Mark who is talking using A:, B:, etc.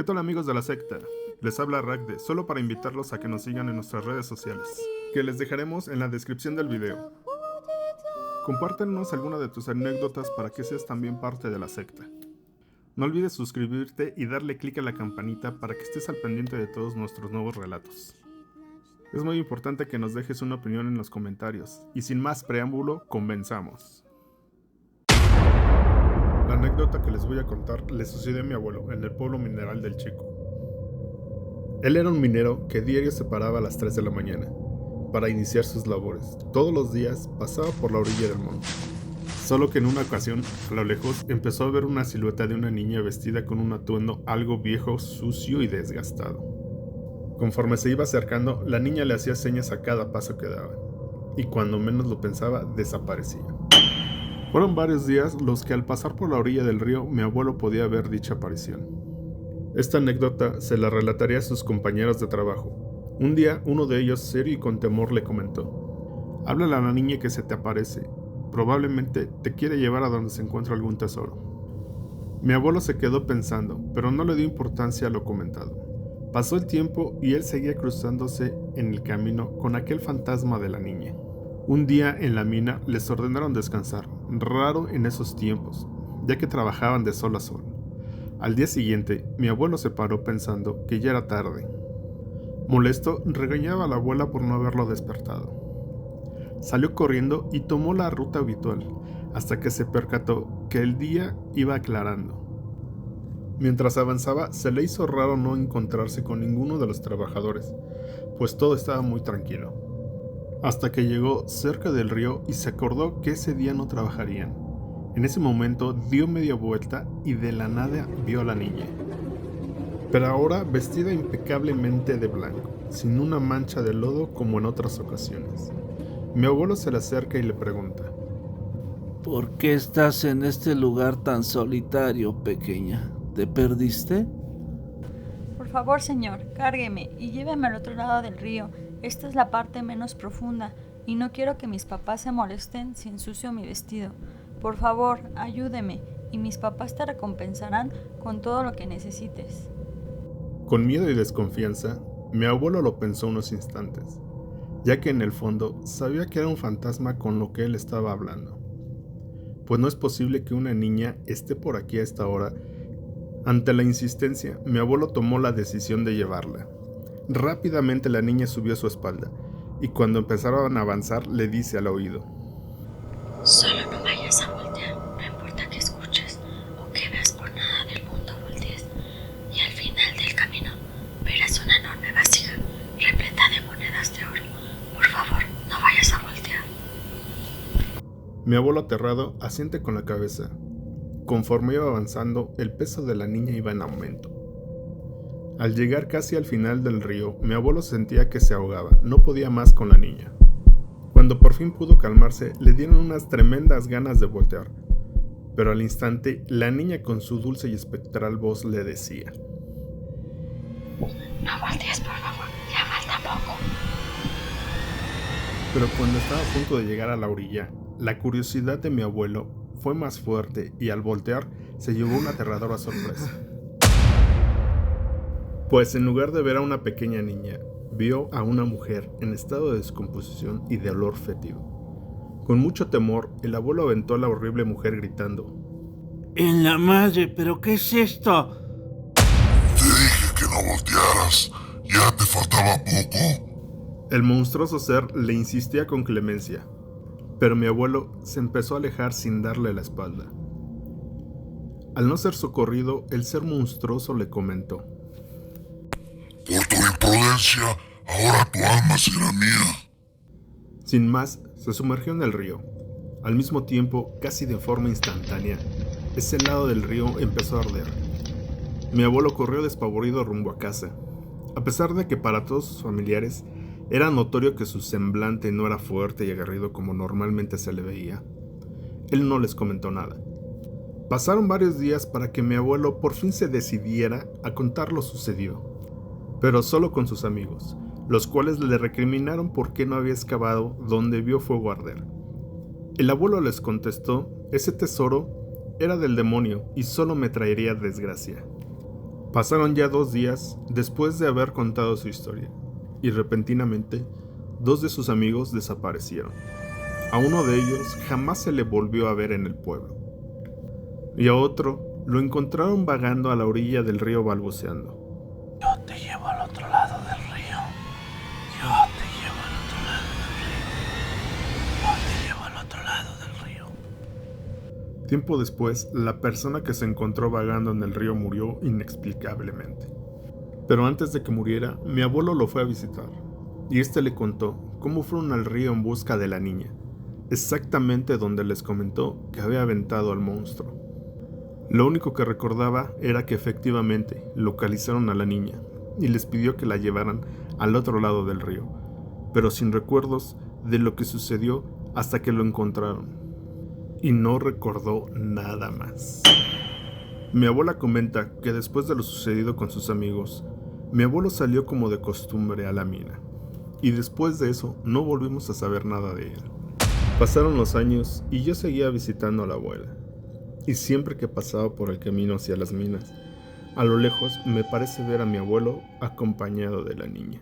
A: ¿Qué tal, amigos de la secta? Les habla Ragde, solo para invitarlos a que nos sigan en nuestras redes sociales, que les dejaremos en la descripción del video. Compártenos alguna de tus anécdotas para que seas también parte de la secta. No olvides suscribirte y darle clic a la campanita para que estés al pendiente de todos nuestros nuevos relatos. Es muy importante que nos dejes una opinión en los comentarios, y sin más preámbulo, comenzamos. La anécdota que les voy a contar le sucedió a mi abuelo en el pueblo mineral del Chico. Él era un minero que diario se paraba a las 3 de la mañana para iniciar sus labores. Todos los días pasaba por la orilla del monte. Solo que en una ocasión, a lo lejos, empezó a ver una silueta de una niña vestida con un atuendo algo viejo, sucio y desgastado. Conforme se iba acercando, la niña le hacía señas a cada paso que daba, y cuando menos lo pensaba, desaparecía. Fueron varios días los que al pasar por la orilla del río mi abuelo podía ver dicha aparición. Esta anécdota se la relataría a sus compañeros de trabajo. Un día uno de ellos, serio y con temor, le comentó: háblale a la niña que se te aparece, probablemente te quiere llevar a donde se encuentra algún tesoro. Mi abuelo se quedó pensando, pero no le dio importancia a lo comentado. Pasó el tiempo y él seguía cruzándose en el camino con aquel fantasma de la niña. Un día en la mina les ordenaron descansar, raro en esos tiempos, ya que trabajaban de sol a sol. Al día siguiente, mi abuelo se paró pensando que ya era tarde. Molesto, regañaba a la abuela por no haberlo despertado. Salió corriendo y tomó la ruta habitual, hasta que se percató que el día iba aclarando. Mientras avanzaba, se le hizo raro no encontrarse con ninguno de los trabajadores, pues todo estaba muy tranquilo. Hasta que llegó cerca del río y se acordó que ese día no trabajarían. En ese momento dio media vuelta y de la nada vio a la niña, pero ahora vestida impecablemente de blanco, sin una mancha de lodo como en otras ocasiones. Mi abuelo se le acerca y le pregunta:
B: ¿Por qué estás en este lugar tan solitario, pequeña? ¿Te perdiste?
C: Por favor, señor, cárgueme y lléveme al otro lado del río. Esta es la parte menos profunda y no quiero que mis papás se molesten si ensucio mi vestido. Por favor, ayúdeme y mis papás te recompensarán con todo lo que necesites.
A: Con miedo y desconfianza, mi abuelo lo pensó unos instantes, ya que en el fondo sabía que era un fantasma con lo que él estaba hablando. Pues no es posible que una niña esté por aquí a esta hora. Ante la insistencia, mi abuelo tomó la decisión de llevarla. Rápidamente la niña subió a su espalda, y cuando empezaron a avanzar le dice al oído:
D: solo no vayas a voltear, no importa que escuches o que veas, por nada del mundo voltees, y al final del camino verás una enorme vasija repleta de monedas de oro. Por favor, no vayas a voltear.
A: Mi abuelo, aterrado, asiente con la cabeza. Conforme iba avanzando, el peso de la niña iba en aumento. Al llegar casi al final del río, mi abuelo sentía que se ahogaba, no podía más con la niña. Cuando por fin pudo calmarse, le dieron unas tremendas ganas de voltear, pero al instante, la niña con su dulce y espectral voz le decía:
D: no voltees, por favor, ya falta poco.
A: Pero cuando estaba a punto de llegar a la orilla, la curiosidad de mi abuelo fue más fuerte y al voltear se llevó una aterradora sorpresa. Pues en lugar de ver a una pequeña niña, vio a una mujer en estado de descomposición y de olor fétido. Con mucho temor, el abuelo aventó a la horrible mujer gritando:
B: ¡En la madre! ¿Pero qué es esto?
E: Te dije que no voltearas, ya te faltaba poco.
A: El monstruoso ser le insistía con clemencia, pero mi abuelo se empezó a alejar sin darle la espalda. Al no ser socorrido, el ser monstruoso le comentó:
E: por tu imprudencia, ahora tu alma será mía.
A: Sin más, se sumergió en el río. Al mismo tiempo, casi de forma instantánea, ese lado del río empezó a arder. Mi abuelo corrió despavorido rumbo a casa. A pesar de que para todos sus familiares era notorio que su semblante no era fuerte y aguerrido como normalmente se le veía, él no les comentó nada. Pasaron varios días para que mi abuelo por fin se decidiera a contar lo sucedido, pero solo con sus amigos, los cuales le recriminaron por qué no había excavado donde vio fuego arder. El abuelo les contestó: ese tesoro era del demonio y solo me traería desgracia. Pasaron ya 2 días después de haber contado su historia, y repentinamente 2 de sus amigos desaparecieron. A uno de ellos jamás se le volvió a ver en el pueblo, y a otro lo encontraron vagando a la orilla del río balbuceando.
B: Yo te llevo al otro lado del río. Yo te llevo al otro lado del río. Yo te llevo al otro lado del río.
A: Tiempo después, la persona que se encontró vagando en el río murió inexplicablemente. Pero antes de que muriera, mi abuelo lo fue a visitar, y este le contó cómo fueron al río en busca de la niña, exactamente donde les comentó que había aventado al monstruo. Lo único que recordaba era que efectivamente localizaron a la niña y les pidió que la llevaran al otro lado del río, pero sin recuerdos de lo que sucedió hasta que lo encontraron. Y no recordó nada más. Mi abuela comenta que después de lo sucedido con sus amigos, mi abuelo salió como de costumbre a la mina, y después de eso no volvimos a saber nada de él. Pasaron los años y yo seguía visitando a la abuela, y siempre que pasaba por el camino hacia las minas, a lo lejos me parece ver a mi abuelo acompañado de la niña.